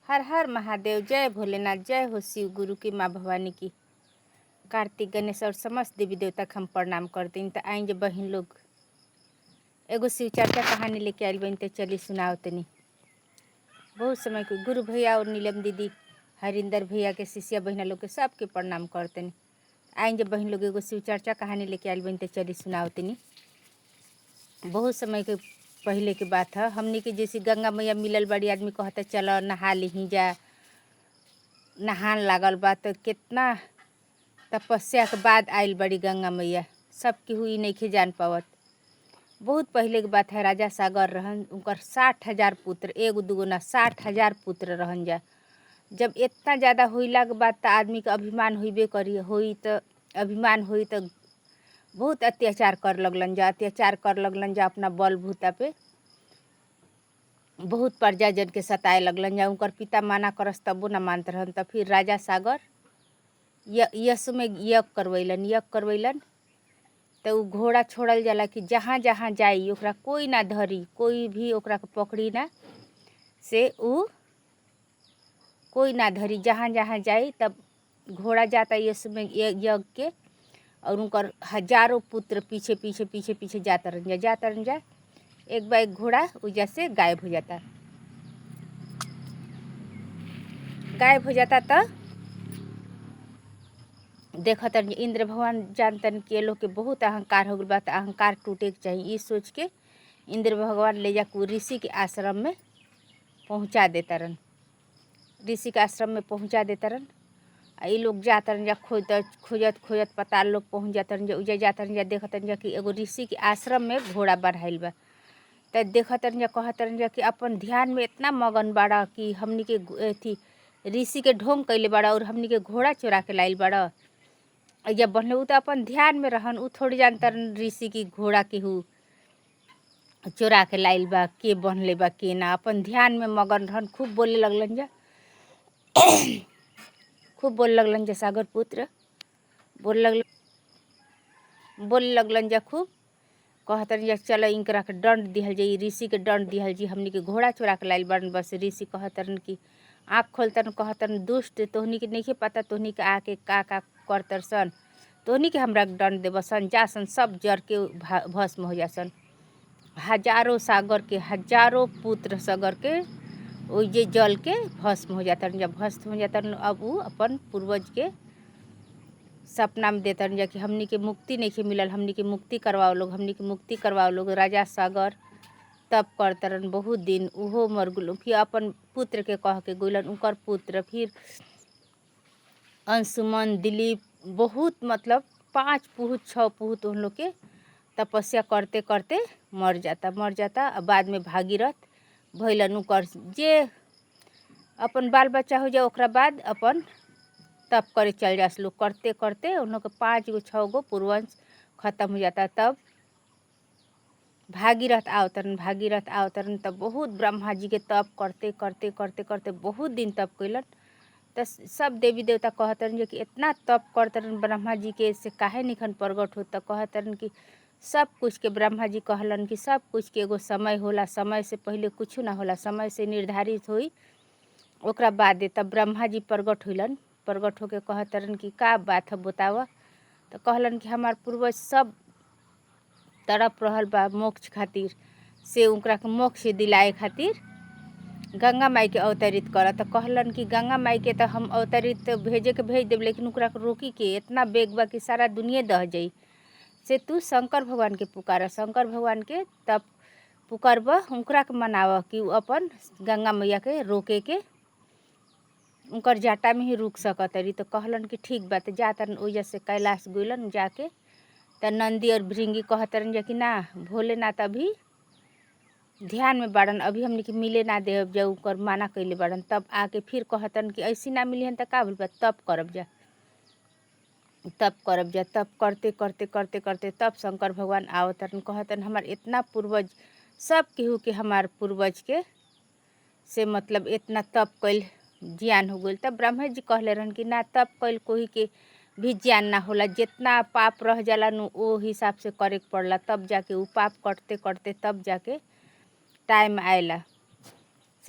हर हर महादेव, जय भोलेनाथ, जय हो शिव गुरु की माँ भवानी की। कार्तिक गणेश और समस्त देवी देवता को हम प्रणाम करते हैं। तो आएंगे बहन लोग एगो शिव चर्चा कहानी लेके आई बहन, तो चली सुनाओ तनी। बहुत समय को गुरु भैया और नीलम दीदी, हरिंदर भैया के शिष्या बहना लोग के सबके प्रणाम करते हैं। आएंगे बहन लोग एगो शिव चर्चा कहानी लेके आई बहन, तो चली सुनाओ तनी। बहुत समय के पहले की बात है। हमनी के जैसे गंगा मैया मिलल बड़ी, आदमी कहता चलो नहा ली जा, नहान लागल बा। तो कितना तपस्या के बाद आयल बड़ी गंगा मैया, सबकी हुई नहीं जान पावत। बहुत पहले की बात है। राजा सागर रहन, उनकर 60,000 पुत्र, एगो दूगो ना 60,000 पुत्र रहन जा। जब इतना ज़्यादा होइला के बाद तो आदमी का अभिमान होइबे करी, होई तो अभिमान होई तो बहुत अत्याचार कर लगलन जा, अत्याचार कर लगलन जा अपना बलबूता पे। बहुत प्रजाजन के सताए लगलन जा। उनकर पिता माना करस तबो ना मानत रहन। तब फिर राजा सागर यश में यज्ञ करवैलन। तो उ घोड़ा छोड़ल जाला कि जहाँ जहाँ जाई ओकरा कोई ना धरी, कोई भी ओकरा के पकड़ी ना, से उ कोई ना धरी, जहाँ जहाँ जाई। तब घोड़ा जाता यश में यज्ञ के, और उनकर हजारों पुत्र पीछे पीछे पीछे पीछे जाता रहन जा। एक बार एक घोड़ा उजा से गायब हो जाता। तो देखत इंद्र भगवान जानतन कि ये लोग के बहुत अहंकार हो गया। तो अहंकार टूटे के चाहिए, ये सोच के इंद्र भगवान ले जाकर ऋषि के आश्रम में पहुंचा देता रहन। ऋषि के आश्रम में पहुंचा देता रहन। ये लोग जाता रहन जा, खोजत खोजत पताल लोग पहुँच जाता रहन जा। उजा जाता रहन जा, देखत रहन जा कि एगो ऋषि के आश्रम में घोड़ा बढ़ाइल बा। तो देखत रहन जा, कहत रहन जा कि अपन ध्यान में इतना मगन बाड़ा कि हमनी के अथी ऋषि के ढोंग कैले बाड़ा और हमनी के घोड़ा चोरा के लाइल बाड़ा। जब बनले उ तो अपन ध्यान में रहन, उ थोड़ी जानता रहन ऋषि की घोड़ा केहू चोरा के लाइल बा, के बनले बा के ना। अपन ध्यान में मगन रहन। खूब बोले लगलन जा, खूब बोले लगलन जा। सागर पुत्र बोले लगलन जा खूब। कहतन जा चलो इनकरा के दंड दिहल जाई, ऋषि के दंड दिहल जी, हमनी के घोड़ा चोरा के लाइल बाड़न। बस ऋषि कहतन कि आँख खोलतन, कहतन दुष्ट, तोहनी के नहीं पता तोहनी के आके का करतर सन, तोहनी के हमरा दंड देबसन, जासन सब जर के भस्म हो जासन। हजारों सागर के हजारों पुत्र सागर के ओइजे जल के भस्म हो जाता। जब भस्म हो जाता, अब वो अपन पूर्वज के सपना में देता जा कि हमनी के मुक्ति नहीं मिलल, हमनी के मुक्ति करवाओ लोग, हमनी के मुक्ति करवाओ लोग। राजा सागर तब करतरन बहुत दिन, उहो मर गुल। फिर अपन पुत्र के कह के गुलन, उनकर पुत्र फिर अंशुमन, दिलीप, बहुत मतलब 5 पुरुष 6 पुरुष उन लोग के तपस्या करते करते मर जाता। अब बाद में भागीरथ भैलन। उनकर जे अपन बाल बच्चा हो जाए ओकरा बाद अपन तप करे चल जास लोग। करते करते उन लोग के 5 गो 6 गो पूर्वज खत्म हो जाता। तब भागीरथ आवतरन। तब बहुत ब्रह्मा जी के तप करते करते करते करते बहुत दिन तप कैलन। तो सब देवी देवता कहतरन कि इतना तप करतरन ब्रह्मा जी के, से काहे निखन प्रगट हो। तो कहतरन कि सब कुछ के, ब्रह्मा जी कहलन कि सब कुछ के एगो समय होला, समय से पहले कुछ ना होला, समय से निर्धारित होई ओकरा बाद। तब ब्रह्मा जी प्रगट होलन। प्रगट होके कहतरन कि का बात है बतावा। तो कहलन कि हमार पूर्वज सब तड़प रहल बा मोक्ष खातिर, से उनकरा के मोक्ष दिलाए खातिर गंगा माई के अवतरित कर। तो कहलन कि गंगा माई के तो हम अवतरित भेजे के भेज देब, लेकिन उनकरा के रोकी के इतना बेग बा कि सारा दुनिया दह जाई। से तू शंकर भगवान के पुकार, शंकर भगवान के तब पुकारब, उनकरा के मनाव कि अपन गंगा मैया के रोके के उनकर जाटा में ही रुक सकतरी। तो कहलन कि ठीक बात। जातरन ओइजा से कैलाश गुलन जाके। तो नंदी और भृंगी कहतरन जा कि ना, भोलेनाथ अभी ध्यान में बाड़न, अभी हमने के मिले ना देव जा, उनकर माना कैले बाड़न। तब आके फिर कहतन कि ऐसी ना मिली तो का भइल बा, तब करब जा। तब करते करते करते करते तब शंकर भगवान आवतरन। कहतन हमार इतना पूर्वज सब केहू के, हमार पूर्वज के से मतलब इतना तप कैल ज्ञान हो गई। तब ब्रह्मा जी कहले रहन कि ना, तप कैल कोई के भी ज्ञान ना होला, जितना पाप रह जाला नु ओ हिसाब से करे के पड़ला। तब जाके उ पाप करते करते तब जाके टाइम आएला।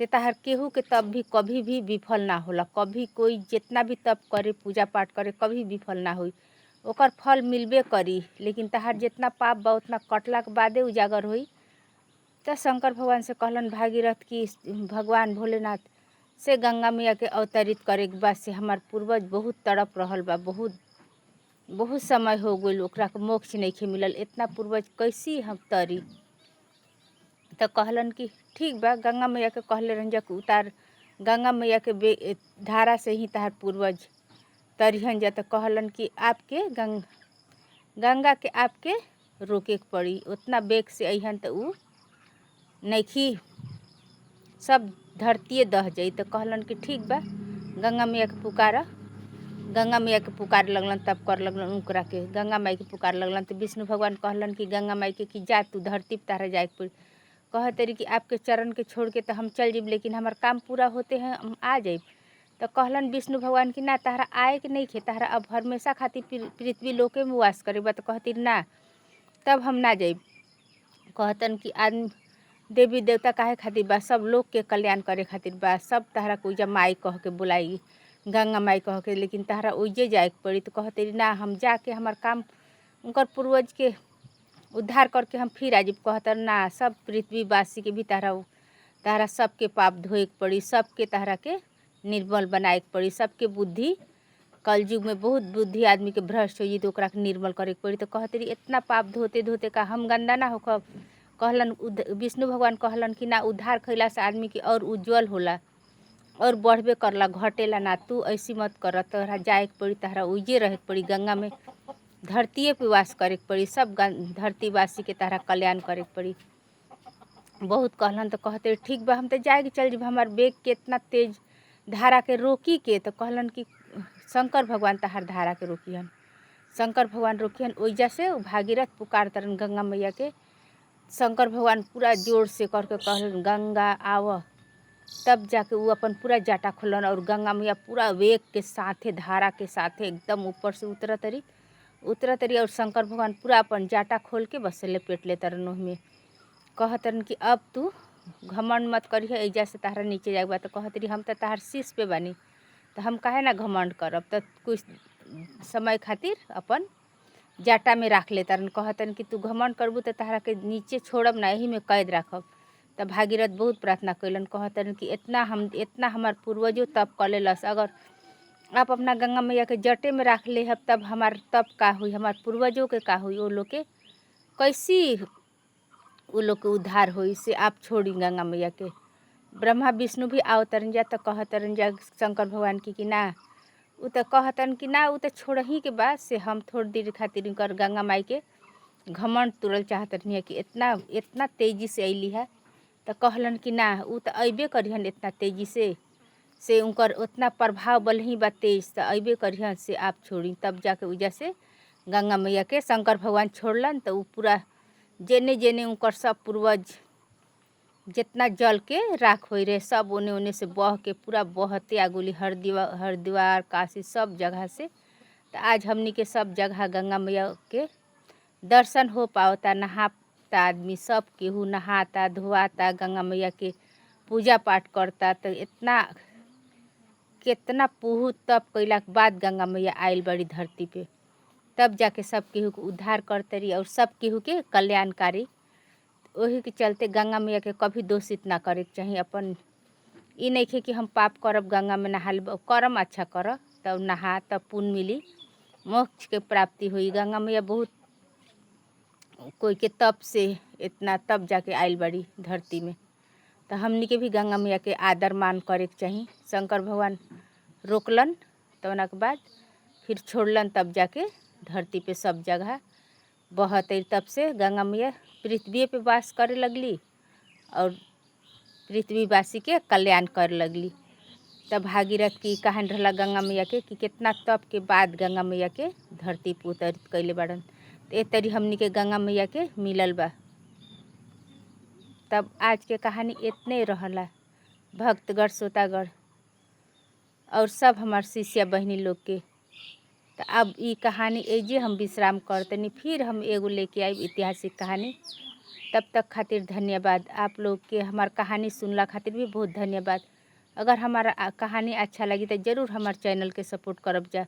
से तहार केहू के तप भी कभी भी विफल ना होला। कभी कोई जितना भी तप करे, पूजा पाठ करे, कभी विफल ना होई। ओकर फल मिलबे करी, लेकिन तहार जितना पाप बा उतना कटला के बादे उजागर होई। तो शंकर भगवान से कहलन भागीरथ की भगवान भोलेनाथ से गंगा मैया के अवतरित करे के बाद से हमार पूर्वज बहुत तड़प रहल बा, बहुत समय हो गइल, ओकरा के मोक्ष नइखे मिलल, इतना पूर्वज कैसी हम तरी। तो कहलन कि ठीक बा। गंगा मैया के कहले रहन जा उतार, गंगा मैया के धारा से ही तहार पूर्वज तरिहन जा। तो कहलन कि आपके गंगा के आपके रोके के पड़ी, उतना बेग से अइहन तो ऊ नइखी सब धरतिए दह जाई। तो कहलन कि ठीक बा, गंगा मैया के पुकारा। गंगा मैया के पुकार लगलन, तब कर लगलन उकरा के गंगा माई के पुकार लगलन। तो विष्णु भगवान कहलन कि गंगा माई के कि जा तू धरती पर तारा जाए के पड़ी। कह तरी कि आपके चरण के छोड़ के तो हम चल जाइब, लेकिन हमार काम पूरा होते हैं हम आ जाइब। तो कहलन विष्णु भगवान की ना, तहरा आए के नहीं खे, तहरा अब हमेशा खातिर पृथ्वी लोके में वास करे बा। तो कहती ना, तब हम ना जाइब। कहतन कि आदमी देवी देवता काहे खातिर बा, सब लोग के कल्याण करे खातिर बा, सब तहरा को उजा माई कह के बुलाई, गंगा माई कह के, लेकिन तहरा उजे जाए के पड़ी। तो कहते ना, हम जाके हमार काम उनकर पूर्वज के उद्धार करके हम फिर आ जाइब। कहतर ना, सब पृथ्वीवासी के भी तहरा सबके पाप धोए के पड़ी, सबके तहरा के निर्मल बनाए के पड़ी, सबके बुद्धि कलयुग में बहुत बुद्धि आदमी के भ्रष्ट हो तो ओकरा के निर्मल करे के पड़ी। तो कहतरी इतना पाप धोते धोते का हम गंदा ना होखब। कहलन विष्णु भगवान कहलन कि ना, उद्धार खैला से आदमी के और उज्जवल होला और बढ़बे करला, घटेला ना। तू ऐसी मत कर, तोहरा जाए के पड़ी, तहरा उइजे रहे के पड़ी, गंगा में धरतीए पे वास करे के पड़ी, सब धरतीवासी के तहरा कल्याण करे के पड़ी। बहुत कहलन। तो कहते ठीक बा, हम तो जाए के चल जब, हमार बेग के इतना तेज धारा के रोकी के। तो कहलन कि शंकर भगवान तहार धारा के रोकिहन, शंकर भगवान रोकिहन। ओइजा से भागीरथ पुकार तरन गंगा मैया के। शंकर भगवान पूरा जोर से करके कहलन गंगा आव। तब जाके वो अपन पूरा जाटा खोलन और गंगा मैया पूरा वेग के साथे, धारा के साथे एकदम ऊपर से उतरतरी और शंकर भगवान पूरा अपन जाटा खोल के बस लपेट ले तरन ओहमे। कहतरन कि अब तू घमंड मत करिह, एजा से तहरा नीचे जाए बा। तो कहतरी हम तो तहार शीश पे बानी, तो हम काहे ना घमंड करब। तो कुछ समय खातिर अपन जाटा में राख ले तरन। कहतन कि तू घमंड करबू तो तहरा के नीचे छोड़ब ना, यही में कैद राखब। तब भागीरथ बहुत प्रार्थना कैलन। कहतन कि इतना हमार पूर्वजों तप कर लेलस, अगर आप अपना गंगा मैया के जटे में राख ले हब तब हमार तप का हुई, हमार पूर्वजों के का हुई, वो लोग के कैसी वो लोग के उद्धार होई। से आप छोड़ी गंगा मैया के। ब्रह्मा विष्णु भी आवतरन जा। तो कहतरन जा शंकर भगवान की कि ना, उ तो कहतन कि ना, उ तो छोड़ही के बाद से हम थोड़ी देर खातिर कर गंगा माई के घमंड तुरल चाहतरन कि इतना तेजी से अइली है। तो कहलन कि ना, उ तो अइबे करिहन इतना तेजी से उनकर उतना प्रभाव बलही बा तेज, तो अइबे करिहन। से आप छोड़ी। तब जाके उजा से गंगा मैया के शंकर भगवान छोड़लन। तो उ पूरा जेने जेने उनकर सब पूर्वज जितना जल के राख होई रहे सब ओने ओने से बह के पूरा बहते आगुली हरिद्वार काशी सब जगह से। तो आज हमनी के सब जगह गंगा मैया के दर्शन हो पावता। नहाता आदमी, सब केहू नहाता धोआता, गंगा मैया के पूजा पाठ करता। तो कितना पुहू तप कैला के बाद गंगा मैया आइल बड़ी धरती पे, तब जाके सब केहू के उद्धार करतरी और सब केहू के कल्याणकारी। वही के चलते गंगा मैया के कभी दोषित ना करे के चाहिए। अपन ई नइखे कि हम पाप करब गंगा में नहा लेब, करम अच्छा कर तब नहा, तब पुण्य मिली, मोक्ष के प्राप्ति हुई। गंगा मैया बहुत कोई के तप से इतना तब जाके आइल बड़ी धरती में। तो हमनी के भी गंगा मैया के आदर मान करे के चाहिए। शंकर भगवान रोकलन, तो के बाद फिर छोड़लन, तब जाके धरती पे सब जगह बहते। तब से गंगा मैया पृथ्वी पे वास करे लगली और पृथ्वीवासी के कल्याण करे लगली। तब भागीरथ की कहानी रहला गंगा मैया के कि कितना तप के बाद गंगा मैया के धरती पे उतरित कैले बाड़न। तो ए तरी हमनी के गंगा मैया के मिलल बा। तब आज के कहानी इतने रहला। भक्तगण श्रोतागण और सब हमार शिष्या बहनी लोग के। तो अब ई कहानी एजे हम विश्राम करतनी, फिर हम एगो लेके आई ऐतिहासिक कहानी। तब तक खातिर धन्यवाद। आप लोग के हमार कहानी सुनला खातिर भी बहुत धन्यवाद। अगर हमारा कहानी अच्छा लगी तो ज़रूर हमार चैनल के सपोर्ट करब जा।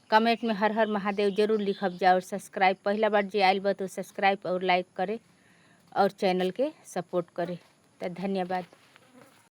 कमेंट में हर हर महादेव ज़रूर लिखब जा और सब्सक्राइब पहला बार जे आइल बा तो सब्सक्राइब और लाइक करे और चैनल के सपोर्ट करे। तो धन्यवाद।